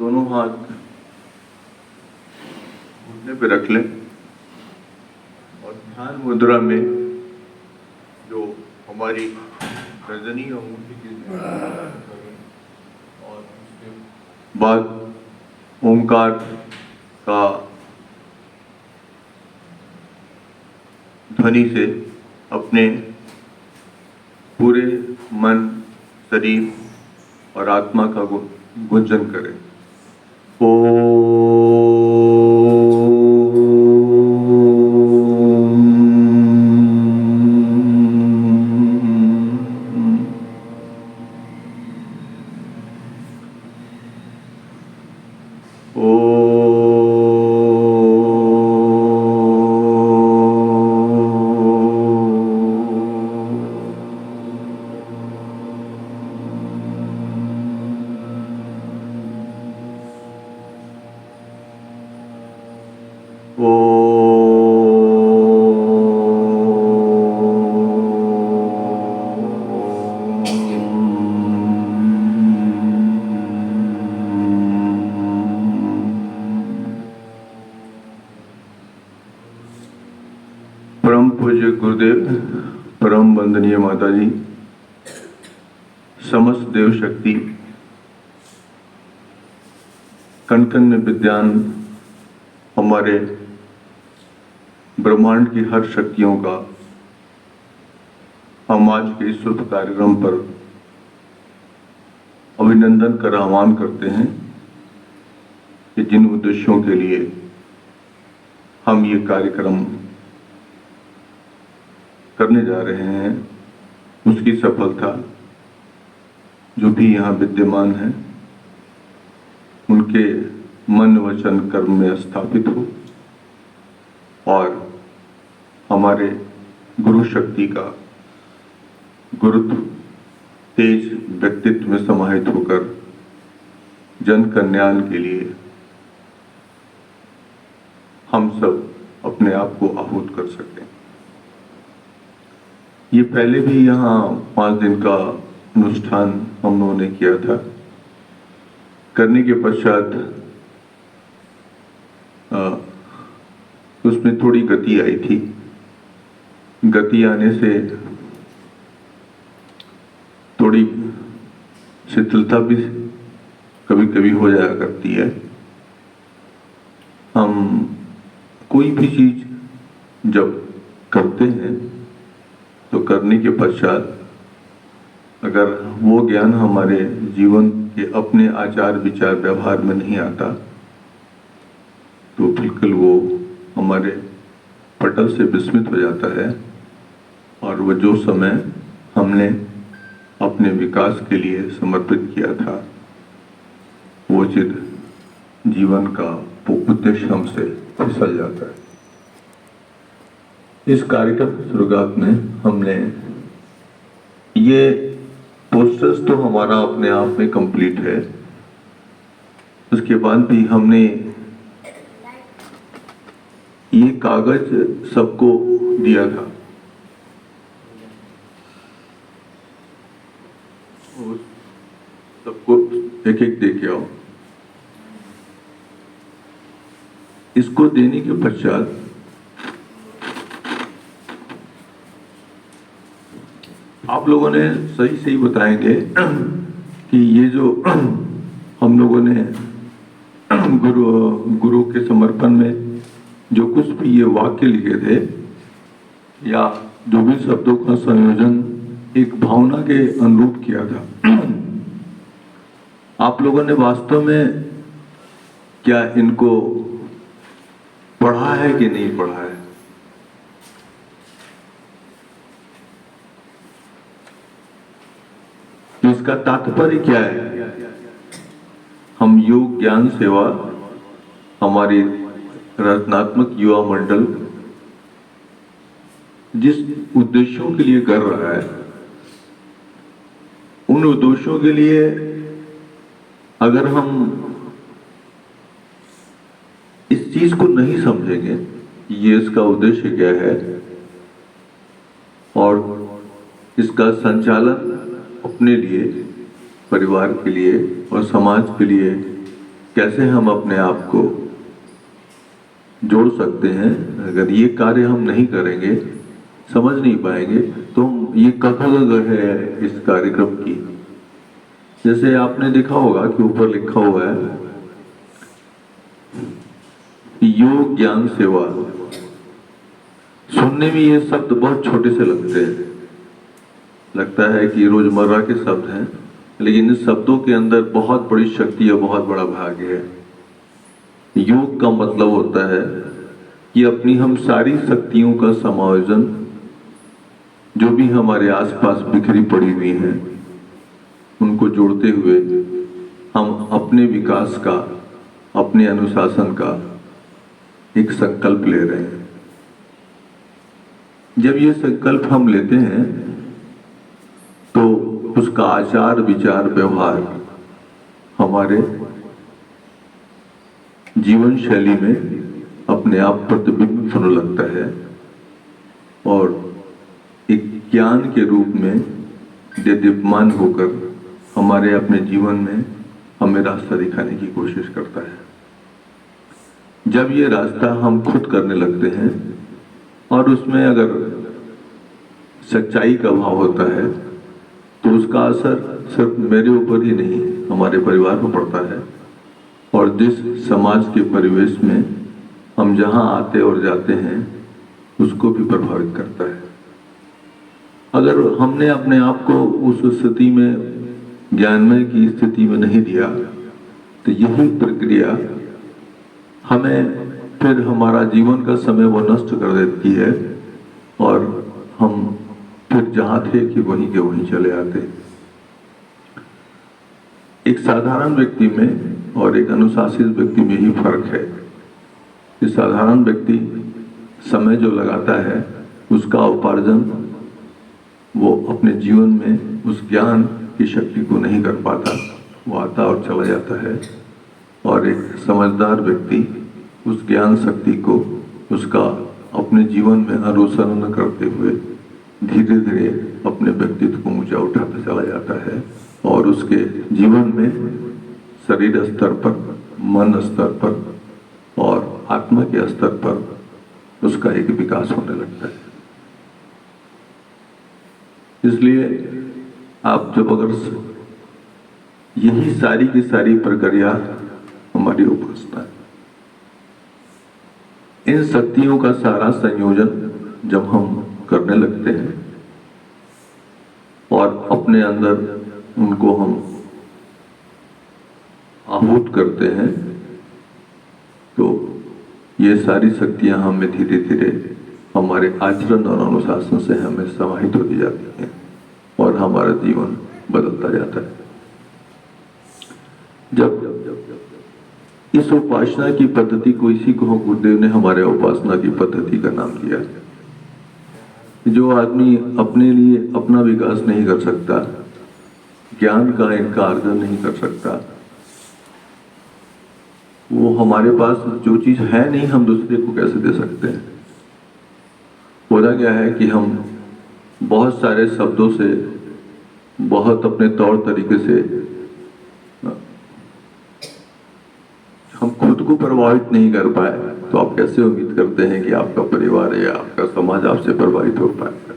दोनों हाथ घुटने पे रख लें और ध्यान मुद्रा में जो हमारी गर्दनी और मुंडी की और उसके बाद ओमकार का ध्वनि से अपने पूरे मन, शरीर और आत्मा का गुंजन करें। परम पूज्य गुरुदेव, परम वंदनीय माता जी, समस्त देव शक्ति, कण कण में विद्यान हमारे ब्रह्मांड की हर शक्तियों का हम आज के इस शुभ कार्यक्रम पर अभिनंदन कर आह्वान करते हैं कि जिन उद्देश्यों के लिए हम ये कार्यक्रम करने जा रहे हैं उसकी सफलता जो भी यहाँ विद्यमान है उनके मन, वचन, कर्म में स्थापित हो और हमारे गुरु शक्ति का गुरुत्व तेज व्यक्तित्व में समाहित होकर जन कल्याण के लिए हम सब अपने आप को आहूत कर सकें। ये पहले भी यहाँ 5 दिन का अनुष्ठान हम लोगों ने किया था। करने के पश्चात उसमें थोड़ी गति आई थी। गति आने से थोड़ी शिथिलता भी कभी कभी हो जाया करती है। हम कोई भी चीज जब करते हैं तो करने के पश्चात अगर वो ज्ञान हमारे जीवन के अपने आचार, विचार, व्यवहार में नहीं आता तो बिल्कुल वो हमारे पटल से विस्मित हो जाता है और वो जो समय हमने अपने विकास के लिए समर्पित किया था वो चिद जीवन का उद्देश्य हमसे फिसल जाता है। इस कार्यक्रम की शुरुआत में हमने ये पोस्टर्स तो हमारा अपने आप में कंप्लीट है, उसके बाद भी हमने ये कागज सबको दिया था। सबको एक एक दे के आओ। इसको देने के पश्चात आप लोगों ने सही बताएंगे कि ये जो हम लोगों ने गुरु के समर्पण में जो कुछ भी ये वाक्य लिखे थे या जो भी शब्दों का संयोजन एक भावना के अनुरूप किया था, आप लोगों ने वास्तव में क्या इनको पढ़ा है कि नहीं पढ़ा है? इसका तात्पर्य क्या है? हम योग ज्ञान सेवा हमारी रचनात्मक युवा मंडल जिस उद्देश्यों के लिए कर रहा है उन उद्देश्यों के लिए अगर हम इस चीज को नहीं समझेंगे ये इसका उद्देश्य क्या है और इसका संचालन अपने लिए, परिवार के लिए और समाज के लिए कैसे हम अपने आप को जोड़ सकते हैं। अगर ये कार्य हम नहीं करेंगे, समझ नहीं पाएंगे, तो ये कथागग है इस कार्यक्रम की। जैसे आपने देखा होगा कि ऊपर लिखा हुआ है योग ज्ञान सेवा। सुनने में ये शब्द बहुत छोटे से लगते हैं, लगता है कि रोजमर्रा के शब्द हैं, लेकिन इन शब्दों के अंदर बहुत बड़ी शक्ति और बहुत बड़ा भाग्य है। योग का मतलब होता है कि अपनी हम सारी शक्तियों का समायोजन, जो भी हमारे आसपास बिखरी पड़ी हुई हैं, उनको जोड़ते हुए हम अपने विकास का, अपने अनुशासन का एक संकल्प ले रहे हैं। जब ये संकल्प हम लेते हैं तो उसका आचार विचार व्यवहार हमारे जीवन शैली में अपने आप प्रतिबिंबित होने लगता है और एक ज्ञान के रूप में दीप्यमान होकर हमारे अपने जीवन में हमें रास्ता दिखाने की कोशिश करता है। जब ये रास्ता हम खुद करने लगते हैं और उसमें अगर सच्चाई का भाव होता है तो उसका असर सिर्फ मेरे ऊपर ही नहीं, हमारे परिवार पर पड़ता है और जिस समाज के परिवेश में हम जहां आते और जाते हैं उसको भी प्रभावित करता है। अगर हमने अपने आप को उस स्थिति में, ज्ञानमय की स्थिति में नहीं दिया, तो यही प्रक्रिया हमें फिर हमारा जीवन का समय वो नष्ट कर देती है और हम फिर जहां थे कि वहीं के वहीं चले आते। एक साधारण व्यक्ति में और एक अनुशासित व्यक्ति में ही फर्क है। इस साधारण व्यक्ति समय जो लगाता है उसका उपार्जन वो अपने जीवन में उस ज्ञान की शक्ति को नहीं कर पाता, वो आता और चला जाता है। और एक समझदार व्यक्ति उस ज्ञान शक्ति को उसका अपने जीवन में अनुसरण करते हुए धीरे धीरे अपने व्यक्तित्व को ऊंचा उठाता चला जाता है और उसके जीवन में शरीर स्तर पर, मन स्तर पर और आत्मा के स्तर पर उसका एक विकास होने लगता है। इसलिए आप जब अगर यही सारी की सारी प्रक्रिया हमारी उपासना है, इन शक्तियों का सारा संयोजन जब हम करने लगते हैं और अपने अंदर उनको हम आहूत करते हैं, तो ये सारी शक्तियां हमें धीरे धीरे हमारे आचरण और अनुशासन से हमें समाहित होती जाती हैं और हमारा जीवन बदलता जाता है। जब इस उपासना की पद्धति को, इसी को गुरुदेव ने हमारे उपासना की पद्धति का नाम दिया। जो आदमी अपने लिए अपना विकास नहीं कर सकता, ज्ञान का इनका अर्जन नहीं कर सकता, वो हमारे पास जो चीज है नहीं, हम दूसरे को कैसे दे सकते हैं। होता क्या है कि हम बहुत सारे शब्दों से, बहुत अपने तौर तरीके से हम खुद को प्रभावित नहीं कर पाए, तो आप कैसे उम्मीद करते हैं कि आपका परिवार या आपका समाज आपसे प्रभावित हो पाएगा।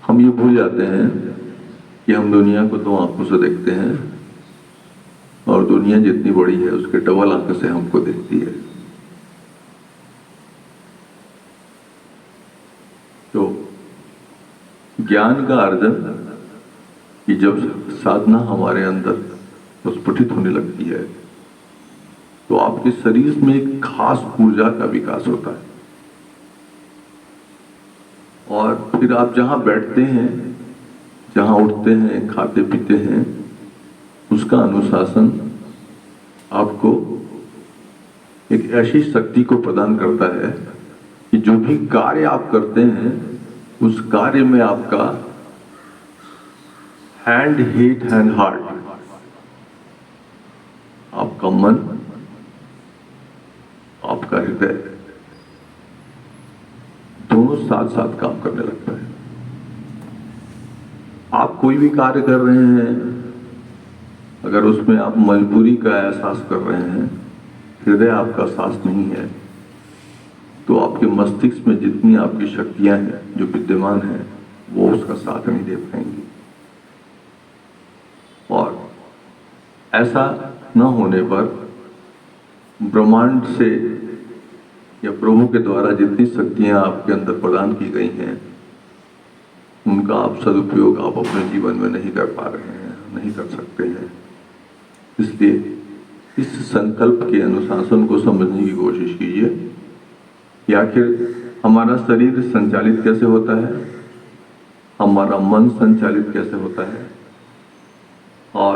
हम ये भूल जाते हैं कि हम दुनिया को दो आंखों से देखते हैं और दुनिया जितनी बड़ी है उसके डबल आंख से हमको देखती है। तो ज्ञान का अर्जन कि जब साधना हमारे अंदर स्फुटित होने लगती है तो आपके शरीर में एक खास ऊर्जा का विकास होता है और फिर आप जहां बैठते हैं, जहां उठते हैं, खाते पीते हैं, उसका अनुशासन आपको एक ऐसी शक्ति को प्रदान करता है कि जो भी कार्य आप करते हैं उस कार्य में आपका हैंड, हिट एंड हार्ट, आपका मन, आपका हृदय दोनों साथ साथ काम करने लगता है। आप कोई भी कार्य कर रहे हैं अगर उसमें आप मजबूरी का एहसास कर रहे हैं, हृदय आपका साथ नहीं है, तो आपके मस्तिष्क में जितनी आपकी शक्तियां हैं जो विद्यमान हैं वो उसका साथ नहीं दे पाएंगी। और ऐसा न होने पर ब्रह्मांड से या प्रभु के द्वारा जितनी शक्तियां आपके अंदर प्रदान की गई हैं उनका आप सदुपयोग आप अपने जीवन में नहीं कर पा रहे हैं, नहीं कर सकते हैं। इसलिए इस संकल्प के अनुशासन को समझने की कोशिश कीजिए कि आखिर हमारा शरीर संचालित कैसे होता है, हमारा मन संचालित कैसे होता है, और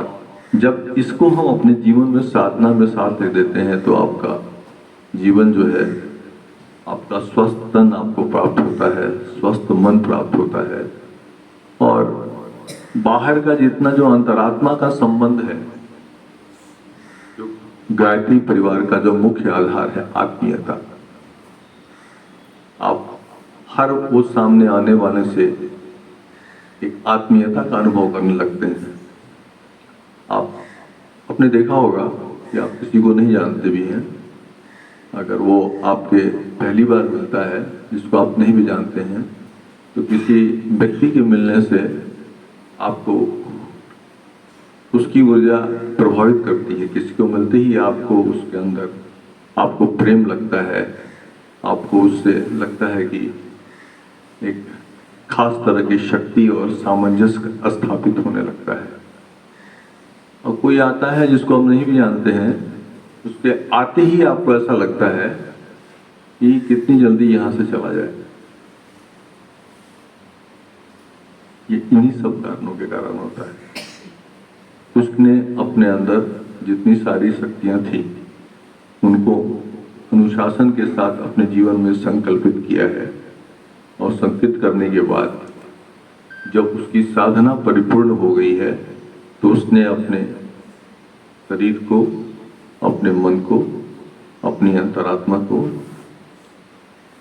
जब इसको हम अपने जीवन में साधना में साथ दे देते हैं तो आपका जीवन जो है, आपका स्वस्थ तन आपको प्राप्त होता है, स्वस्थ मन प्राप्त होता है, और बाहर का जितना जो अंतरात्मा का संबंध है, जो गायत्री परिवार का जो मुख्य आधार है आत्मीयता, आप हर वो सामने आने वाले से एक आत्मीयता का अनुभव करने लगते हैं। आपने देखा होगा कि आप किसी को नहीं जानते भी हैं, अगर वो आपके पहली बार मिलता है जिसको आप नहीं भी जानते हैं, तो किसी व्यक्ति के मिलने से आपको उसकी ऊर्जा प्रभावित करती है। किसी को मिलते ही आपको उसके अंदर आपको प्रेम लगता है, आपको उससे लगता है कि एक खास तरह की शक्ति और सामंजस्य स्थापित होने लगता है। और कोई आता है जिसको हम नहीं भी जानते हैं, उसके आते ही आपको ऐसा लगता है कि कितनी जल्दी यहां से चला जाए। ये इन्हीं सब कारणों के कारण होता है। उसने अपने अंदर जितनी सारी शक्तियां थी उनको अनुशासन के साथ अपने जीवन में संकल्पित किया है, और संकल्पित करने के बाद जब उसकी साधना परिपूर्ण हो गई है तो उसने अपने शरीर को, अपने मन को, अपनी अंतरात्मा को,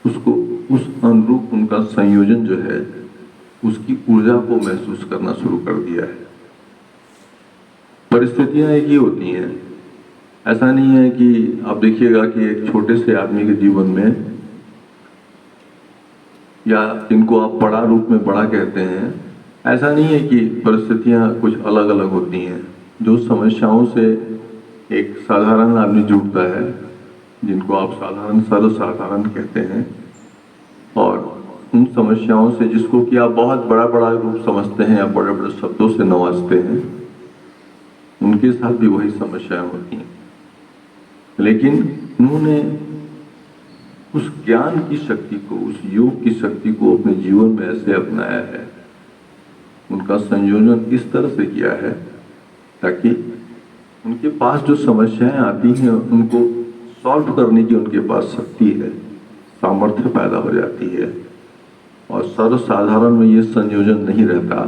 उसको उस अनुरूप उनका संयोजन जो है उसकी ऊर्जा को महसूस करना शुरू कर दिया है। परिस्थितियां एक ही होती हैं, ऐसा नहीं है कि आप देखिएगा कि एक छोटे से आदमी के जीवन में, या जिनको आप बड़ा रूप में बड़ा कहते हैं, ऐसा नहीं है कि परिस्थितियां कुछ अलग अलग होती हैं। जो समस्याओं से एक साधारण आदमी जुड़ता है, जिनको आप साधारण सर्वसाधारण कहते हैं, और उन समस्याओं से जिसको कि आप बहुत बड़ा बड़ा रूप समझते हैं या बड़े बड़े शब्दों से नवाजते हैं, उनके साथ भी वही समस्याएं होती हैं। लेकिन उन्होंने उस ज्ञान की शक्ति को, उस योग की शक्ति को अपने जीवन में ऐसे अपनाया है, उनका संयोजन इस तरह से किया है ताकि उनके पास जो समस्याएं आती हैं उनको सॉल्व करने की उनके पास शक्ति है, सामर्थ्य पैदा हो जाती है। और सर्वसाधारण में ये संयोजन नहीं रहता,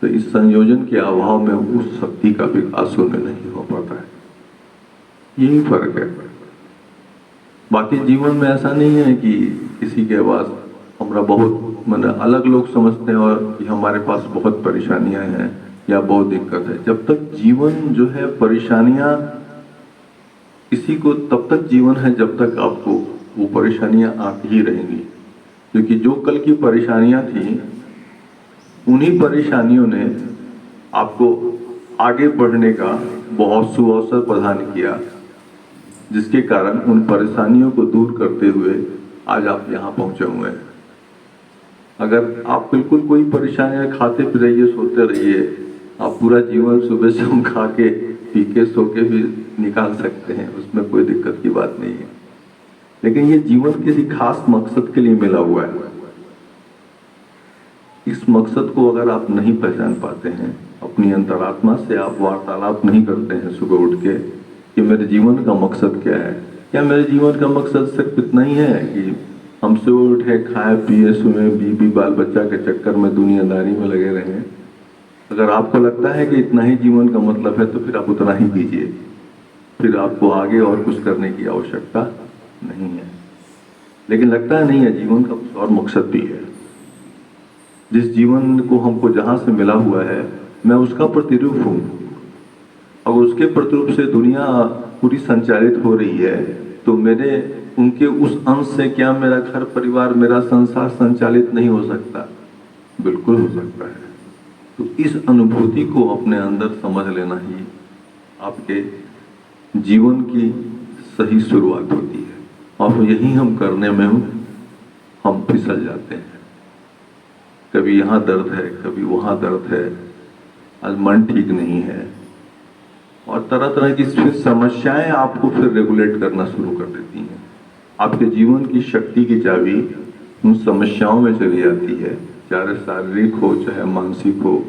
तो इस संयोजन के अभाव में उस शक्ति का विकास उनमें नहीं हो पाता है। यही फर्क है। बाकी जीवन में ऐसा नहीं है कि किसी के पास हमारा बहुत मतलब अलग लोग समझते हैं और कि हमारे पास बहुत परेशानियां हैं या बहुत दिक्कत है। जब तक जीवन जो है परेशानियां, किसी को तब तक जीवन है जब तक आपको वो परेशानियां आती ही रहेंगी, क्योंकि जो कल की परेशानियां थी उन्हीं परेशानियों ने आपको आगे बढ़ने का बहुत सुअवसर प्रदान किया, जिसके कारण उन परेशानियों को दूर करते हुए आज आप यहाँ पहुंचे हुए हैं। अगर आप बिल्कुल कोई परेशानियां खाते पी रहिए, सोते रहिए, आप पूरा जीवन सुबह से हम खा के पी के सो के भी निकाल सकते हैं, उसमें कोई दिक्कत की बात नहीं है। लेकिन ये जीवन किसी खास मकसद के लिए मिला हुआ है। इस मकसद को अगर आप नहीं पहचान पाते हैं, अपनी अंतरात्मा से आप वार्तालाप नहीं करते हैं सुबह उठ के कि मेरे जीवन का मकसद क्या है, क्या मेरे जीवन का मकसद सिर्फ इतना ही है कि हम सुबह उठे, खाए पिए, सोए, बीवी बाल बच्चा के चक्कर में दुनियादारी में लगे रहें। अगर आपको लगता है कि इतना ही जीवन का मतलब है तो फिर आप उतना ही कीजिए, फिर आपको आगे और कुछ करने की आवश्यकता नहीं है। लेकिन लगता है नहीं है, जीवन का कुछ और मकसद भी है। जिस जीवन को हमको जहां से मिला हुआ है, मैं उसका प्रतिरूप हूं। अब उसके प्रतिरूप से दुनिया पूरी संचालित हो रही है, तो मेरे उनके उस अंश से क्या मेरा घर परिवार, मेरा संसार संचालित नहीं हो सकता? बिल्कुल हो सकता है। तो इस अनुभूति को अपने अंदर समझ लेना ही आपके जीवन की सही शुरुआत होती है। और यही हम करने में हम फिसल जाते हैं। कभी यहाँ दर्द है, कभी वहाँ दर्द है, आज मन ठीक नहीं है, और तरह तरह की फिर समस्याएं आपको फिर रेगुलेट करना शुरू कर देती हैं। आपके जीवन की शक्ति की चाबी उन समस्याओं में चली जाती है, चाहे शारीरिक हो, चाहे मानसिक हो,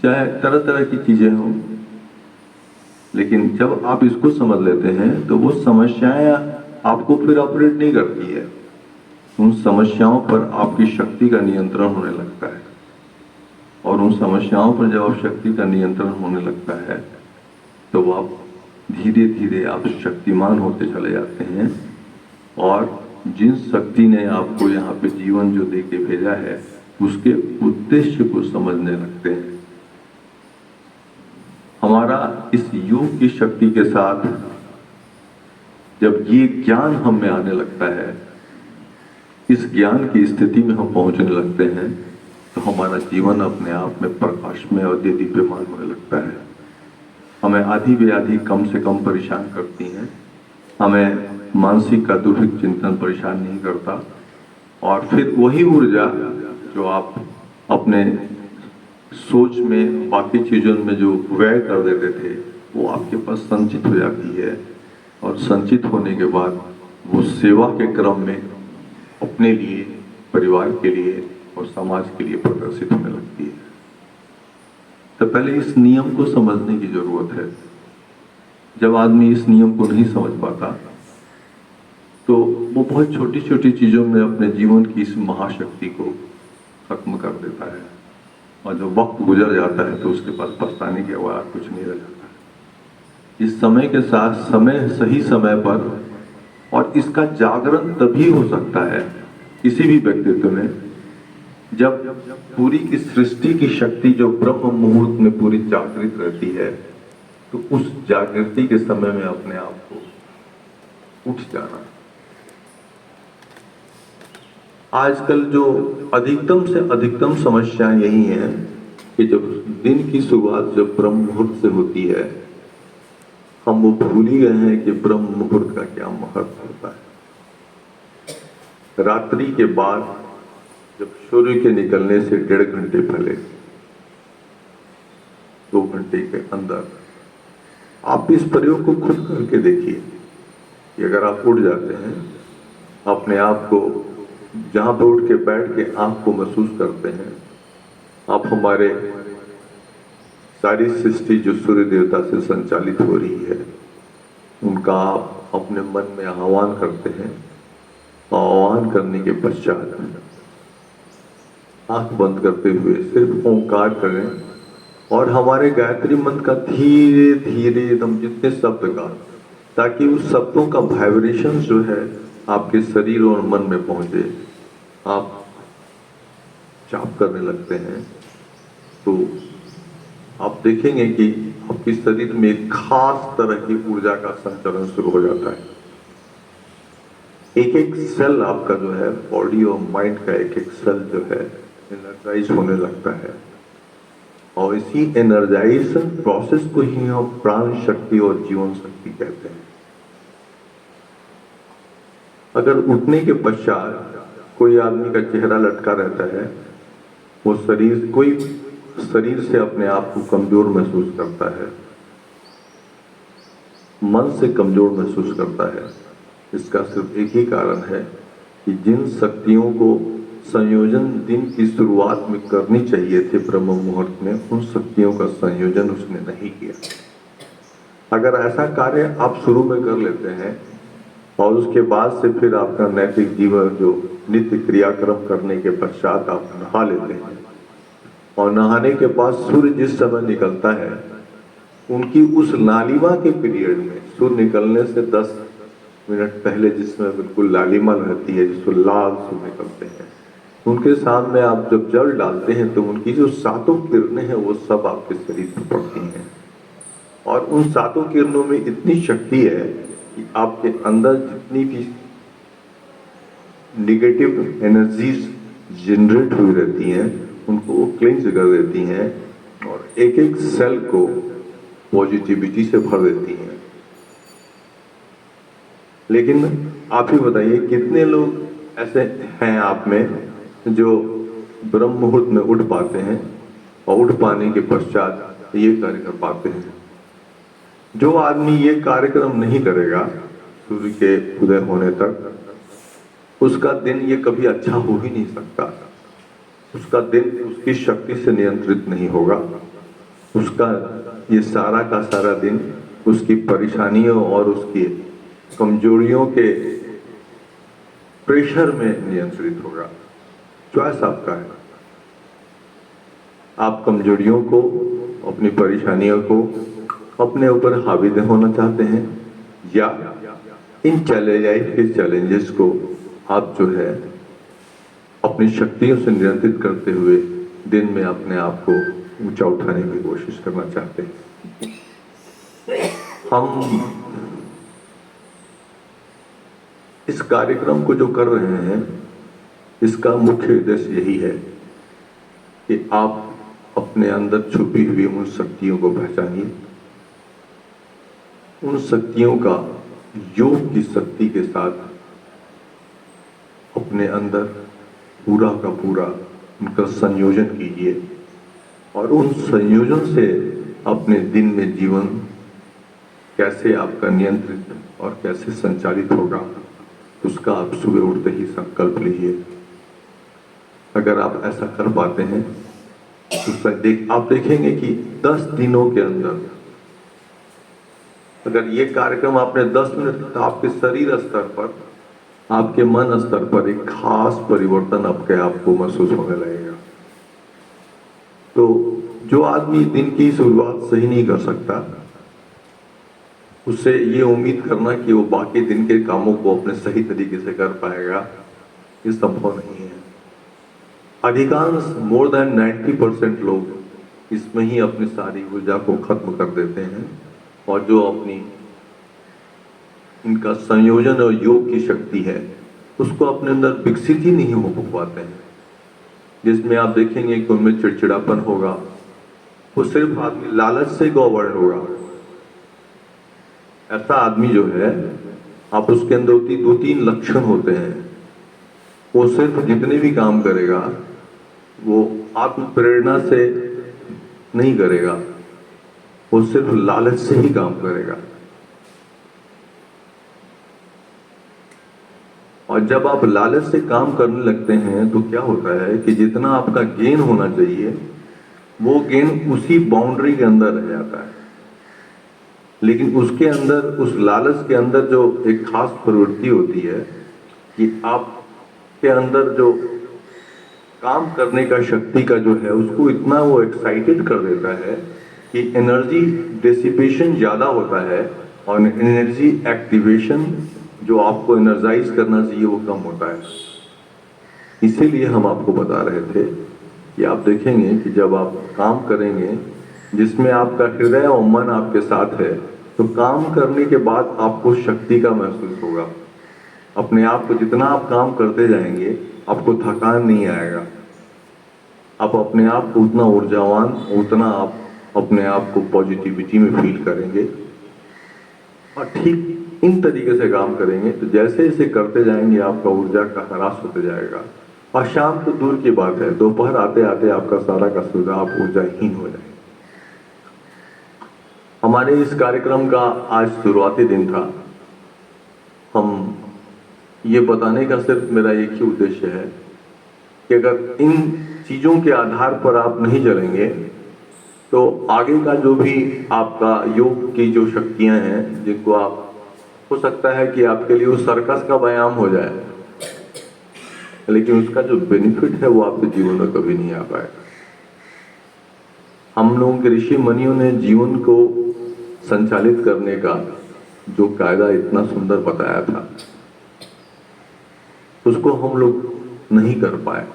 चाहे तरह तरह की चीजें हो। लेकिन जब आप इसको समझ लेते हैं तो वो समस्याएं आपको फिर ऑपरेट नहीं करती है। उन समस्याओं पर आपकी शक्ति का नियंत्रण होने लगता है, और उन समस्याओं पर जब आप शक्ति का नियंत्रण होने लगता है तो आप धीरे धीरे आप शक्तिमान होते चले जाते हैं, और जिन शक्ति ने आपको यहाँ पे जीवन जो दे के भेजा है उसके उद्देश्य को समझने लगते हैं। हमारा इस योग की शक्ति के साथ जब ये ज्ञान हम में आने लगता है, इस ज्ञान की स्थिति में हम पहुंचने लगते हैं, तो हमारा जीवन अपने आप में प्रकाशमय और दीप्यमान होने लगता है। हमें आधी व्याधि कम से कम परेशान करती हैं, हमें मानसिक का दुर्भिक्ष चिंतन परेशान नहीं करता, और फिर वही ऊर्जा जो आप अपने सोच में, बाकी चीज़ों में जो व्यय कर देते थे, वो आपके पास संचित हो जाती है, और संचित होने के बाद वो सेवा के क्रम में अपने लिए, परिवार के लिए और समाज के लिए प्रदर्शित होने लगती है। तो पहले इस नियम को समझने की जरूरत है। जब आदमी इस नियम को नहीं समझ पाता तो वो बहुत छोटी छोटी चीजों में अपने जीवन की इस महाशक्ति को खत्म कर देता है, और जब वक्त गुजर जाता है तो उसके पास पछताने के बाद कुछ नहीं रह जाता है। इस समय के साथ समय, सही समय पर, और इसका जागरण तभी हो सकता है किसी भी व्यक्तित्व में जब पूरी की सृष्टि की शक्ति जो ब्रह्म मुहूर्त में पूरी जागृत रहती है, तो उस जागृति के समय में अपने आप को उठ जाना। आजकल जो अधिकतम से अधिकतम समस्याएं यही हैं कि जब दिन की शुरुआत जब ब्रह्म मुहूर्त से होती है, हम वो भूल ही गए हैं कि ब्रह्म मुहूर्त का क्या महत्व होता है। रात्रि के बाद जब सूर्य के निकलने से 1.5 घंटे पहले, 2 घंटे के अंदर आप इस प्रयोग को खुद करके देखिए कि अगर आप उठ जाते हैं, अपने आप को जहां पर उठ के बैठ के आंख को महसूस करते हैं, आप हमारे सारी सृष्टि जो सूर्य देवता से संचालित हो रही है उनका आप अपने मन में आह्वान करते हैं। आह्वान करने के पश्चात आंख बंद करते हुए सिर्फ ओंकार करें, और हमारे गायत्री मंत्र का धीरे धीरे एकदम जितने शब्द का, ताकि उस शब्दों का वाइब्रेशन जो है आपके शरीर और मन में पहुंचे। आप जाप करने लगते हैं तो आप देखेंगे कि आपके शरीर में एक खास तरह की ऊर्जा का संचरण शुरू हो जाता है। एक एक सेल आपका जो है, बॉडी और माइंड का एक एक सेल जो है एनर्जाइज होने लगता है, और इसी एनर्जाइजेशन प्रोसेस को ही हम प्राण शक्ति और जीवन शक्ति कहते हैं। अगर उठने के पश्चात कोई आदमी का चेहरा लटका रहता है, वो कोई शरीर से अपने आप को कमजोर महसूस करता है, मन से कमजोर महसूस करता है, इसका सिर्फ एक ही कारण है कि जिन शक्तियों को संयोजन दिन की शुरुआत में करनी चाहिए थे ब्रह्म मुहूर्त में, उन शक्तियों का संयोजन उसने नहीं किया। अगर ऐसा कार्य आप शुरू में कर लेते हैं और उसके बाद से फिर आपका नैतिक जीवन जो नित्य क्रियाक्रम करने के पश्चात आप नहा लेते हैं, और नहाने के बाद सूर्य जिस समय निकलता है, उनकी उस लालिमा के पीरियड में, सूर्य निकलने से 10 मिनट पहले जिसमें बिल्कुल लालिमा रहती है, जिसको लाल सूर्य निकलते हैं, उनके सामने आप जब जल डालते हैं तो उनकी जो 7 किरणें हैं वो सब आपके शरीर पर पड़ती हैं, और उन सातों किरणों में इतनी शक्ति है कि आपके अंदर जितनी भी नेगेटिव एनर्जीज जनरेट हुई रहती हैं उनको वो क्लींस कर देती हैं और एक एक सेल को पॉजिटिविटी से भर देती हैं। लेकिन आप ही बताइए कितने लोग ऐसे हैं आप में जो ब्रह्म मुहूर्त में उठ पाते हैं और उठ पाने के पश्चात ये कार्य कर पाते हैं। जो आदमी ये कार्यक्रम नहीं करेगा सूर्य के उदय होने तक, उसका दिन ये कभी अच्छा हो ही नहीं सकता। उसका दिन उसकी शक्ति से नियंत्रित नहीं होगा। उसका ये सारा का सारा दिन उसकी परेशानियों और उसकी कमजोरियों के प्रेशर में नियंत्रित होगा। चॉइस आपका है। आप कमजोरियों को, अपनी परेशानियों को अपने ऊपर हावी होना चाहते हैं या इन चैलेंजेस को आप जो है अपनी शक्तियों से नियंत्रित करते हुए दिन में अपने आप को ऊंचा उठाने की कोशिश करना चाहते हैं। हम इस कार्यक्रम को जो कर रहे हैं इसका मुख्य उद्देश्य यही है कि आप अपने अंदर छुपी हुई उन शक्तियों को पहचानिए, उन शक्तियों का योग की शक्ति के साथ अपने अंदर पूरा का पूरा उनका संयोजन कीजिए और उन संयोजन से अपने दिन में जीवन कैसे आपका नियंत्रित और कैसे संचालित होगा उसका आप सुबह उठते ही संकल्प लीजिए। अगर आप ऐसा कर पाते हैं तो आप देखेंगे कि 10 दिनों के अंदर अगर ये कार्यक्रम आपने 10 मिनट तक आपके शरीर स्तर पर, आपके मन स्तर पर एक खास परिवर्तन आपके आपको महसूस होने लगेगा। तो जो आदमी दिन की शुरुआत सही नहीं कर सकता उससे ये उम्मीद करना कि वो बाकी दिन के कामों को अपने सही तरीके से कर पाएगा, ये संभव नहीं है। अधिकांश मोर देन 90% लोग इसमें ही अपनी सारी ऊर्जा को खत्म कर देते हैं और जो अपनी इनका संयोजन और योग की शक्ति है उसको अपने अंदर विकसित ही नहीं हो पाते हैं, जिसमें आप देखेंगे कि उनमें चिड़चिड़ापन होगा। वो सिर्फ आदमी लालच से गवर्न होगा। ऐसा आदमी जो है आप उसके अंदर 2-3 लक्षण होते हैं। वो सिर्फ जितने भी काम करेगा वो आत्म प्रेरणा से नहीं करेगा, वो सिर्फ लालच से ही काम करेगा। और जब आप लालच से काम करने लगते हैं तो क्या होता है कि जितना आपका गेन होना चाहिए वो गेन उसी बाउंड्री के अंदर रह जाता है। लेकिन उसके अंदर, उस लालच के अंदर जो एक खास प्रवृत्ति होती है कि आपके अंदर जो काम करने का शक्ति का जो है उसको इतना वो एक्साइटेड कर देता है कि एनर्जी डिसिपेशन ज़्यादा होता है और एनर्जी एक्टिवेशन जो आपको एनर्जाइज करना चाहिए वो कम होता है। इसीलिए हम आपको बता रहे थे कि आप देखेंगे कि जब आप काम करेंगे जिसमें आपका हृदय और मन आपके साथ है तो काम करने के बाद आपको शक्ति का महसूस होगा। अपने आप को जितना आप काम करते जाएंगे आपको थकान नहीं आएगा। आप अपने आप को उतना ऊर्जावान, उतना आप अपने आप को पॉजिटिविटी में फील करेंगे और ठीक इन तरीके से काम करेंगे तो जैसे जैसे करते जाएंगे आपका ऊर्जा का ह्रास होते जाएगा और शाम तो दूर की बात है, दोपहर आते आते आपका सारा का सारा आप ऊर्जाहीन हो जाएंगे। हमारे इस कार्यक्रम का आज शुरुआती दिन था। हम ये बताने का सिर्फ मेरा एक ही उद्देश्य है कि अगर इन चीज़ों के आधार पर आप नहीं चलेंगे तो आगे का जो भी आपका योग की जो शक्तियां हैं जिनको आप, हो सकता है कि आपके लिए वो सर्कस का व्यायाम हो जाए लेकिन उसका जो बेनिफिट है वो आपके जीवन में कभी नहीं आ पाएगा। हम लोगों के ऋषि मुनियों ने जीवन को संचालित करने का जो कायदा इतना सुंदर बताया था उसको हम लोग नहीं कर पाए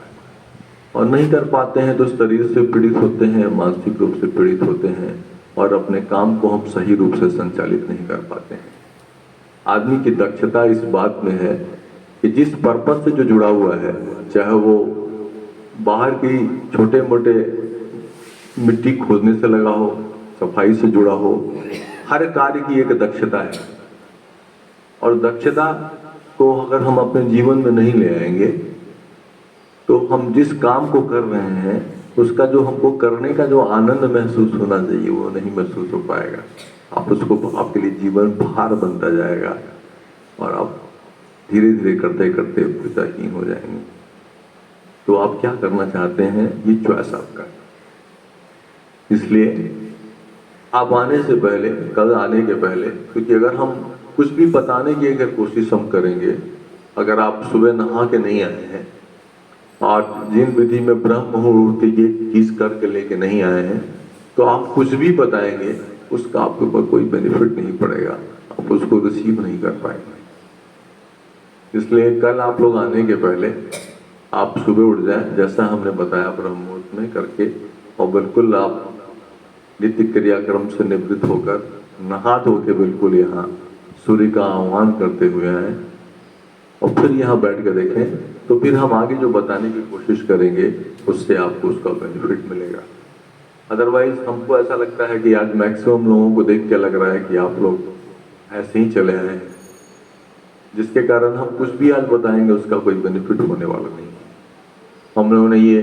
और नहीं कर पाते हैं तो शरीर से पीड़ित होते हैं, मानसिक रूप से पीड़ित होते हैं, और अपने काम को हम सही रूप से संचालित नहीं कर पाते हैं। आदमी की दक्षता इस बात में है कि जिस पर्पस से जो जुड़ा हुआ है, चाहे वो बाहर की छोटे मोटे मिट्टी खोदने से लगा हो, सफाई से जुड़ा हो, हर कार्य की एक दक्षता है। और दक्षता को अगर हम अपने जीवन में नहीं ले आएंगे तो हम जिस काम को कर रहे हैं उसका जो हमको करने का जो आनंद महसूस होना चाहिए वो नहीं महसूस हो पाएगा। आप उसको, आपके लिए जीवन भार बनता जाएगा और आप धीरे धीरे करते करते ऊर्जाहीन हो जाएंगे। तो आप क्या करना चाहते हैं, ये चॉइस आपका। इसलिए आप आने से पहले, कल आने के पहले, क्योंकि अगर हम कुछ भी बताने की अगर कोशिश हम करेंगे, अगर आप सुबह नहा के नहीं आए हैं और जिन विधि में ब्रह्म मुहूर्त के ये चीज करके लेके नहीं आए हैं, तो आप कुछ भी बताएंगे उसका आपके ऊपर कोई बेनिफिट नहीं पड़ेगा, आप उसको रिसीव नहीं कर पाएंगे। इसलिए कल आप लोग आने के पहले आप सुबह उठ जाएं, जैसा हमने बताया ब्रह्म मुहूर्त में करके, और बिल्कुल आप नित्य क्रियाक्रम से निवृत्त होकर नहा धो के बिल्कुल यहाँ सूर्य का आह्वान करते हुए आए और फिर यहाँ बैठ कर देखें, तो फिर हम आगे जो बताने की कोशिश करेंगे उससे आपको उसका बेनिफिट मिलेगा। अदरवाइज हमको ऐसा लगता है कि आज मैक्सिमम लोगों को देख के लग रहा है कि आप लोग ऐसे ही चले आए हैं, जिसके कारण हम कुछ भी आज बताएंगे उसका कोई बेनिफिट होने वाला नहीं। हम लोगों ने ये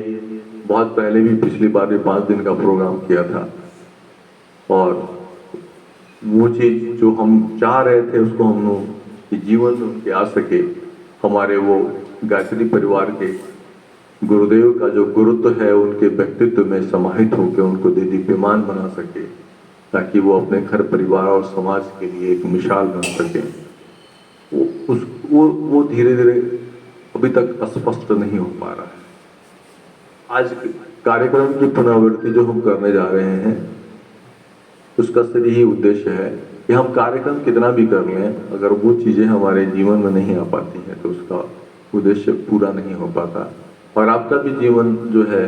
बहुत पहले भी पिछली बार भी 5 दिन का प्रोग्राम किया था और वो चीज जो हम चाह रहे थे उसको हम लोग कि जीवन में उनके आ सके, हमारे वो गायत्री परिवार के गुरुदेव का जो गुरुत्व है उनके व्यक्तित्व में समाहित होकर उनको दीप्यमान बना सके, ताकि वो अपने घर परिवार और समाज के लिए एक मिसाल बन सके। वो धीरे धीरे अभी तक अस्पष्ट नहीं हो पा रहा है। आज कार्यक्रम की पुनरावृत्ति जो हम करने जा रहे हैं उसका सिर्फ यही उद्देश्य है कि हम कार्यक्रम कितना भी कर लें, अगर वो चीजें हमारे जीवन में नहीं आ पाती हैं तो उसका उद्देश्य पूरा नहीं हो पाता। और आपका भी जीवन जो है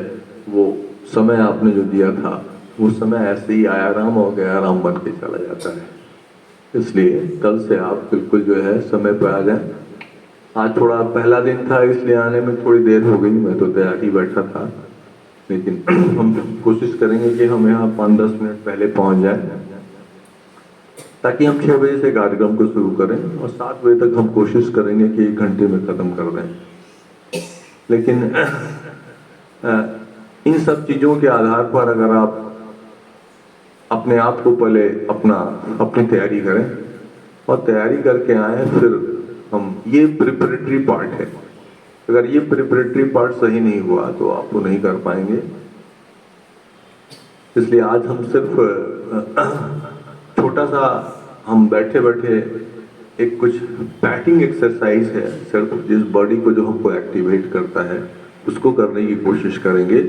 वो समय आपने जो दिया था वो समय ऐसे ही आया राम और गया राम बन के चला जाता है। इसलिए कल से आप बिल्कुल जो है समय पर आ जाएं। आज थोड़ा पहला दिन था इसलिए आने में थोड़ी देर हो गई, मैं तो तैयार ही बैठा था, लेकिन हम कोशिश करेंगे कि हम यहाँ 5-10 मिनट पहले पहुंच जाएं ताकि हम 6 बजे से कार्यक्रम को शुरू करें और 7 बजे तक हम कोशिश करेंगे कि 1 घंटे में खत्म कर दें। लेकिन इन सब चीजों के आधार पर अगर आप अपने आप को पहले अपनी तैयारी करें और तैयारी करके आए, फिर हम ये प्रिपरेटरी पार्ट है। अगर ये प्रिपरेटरी पार्ट सही नहीं हुआ तो आप वो नहीं कर पाएंगे। इसलिए आज हम सिर्फ छोटा सा हम बैठे बैठे एक कुछ पैकिंग एक्सरसाइज है, सिर्फ जिस बॉडी को जो हमको एक्टिवेट करता है उसको करने की कोशिश करेंगे।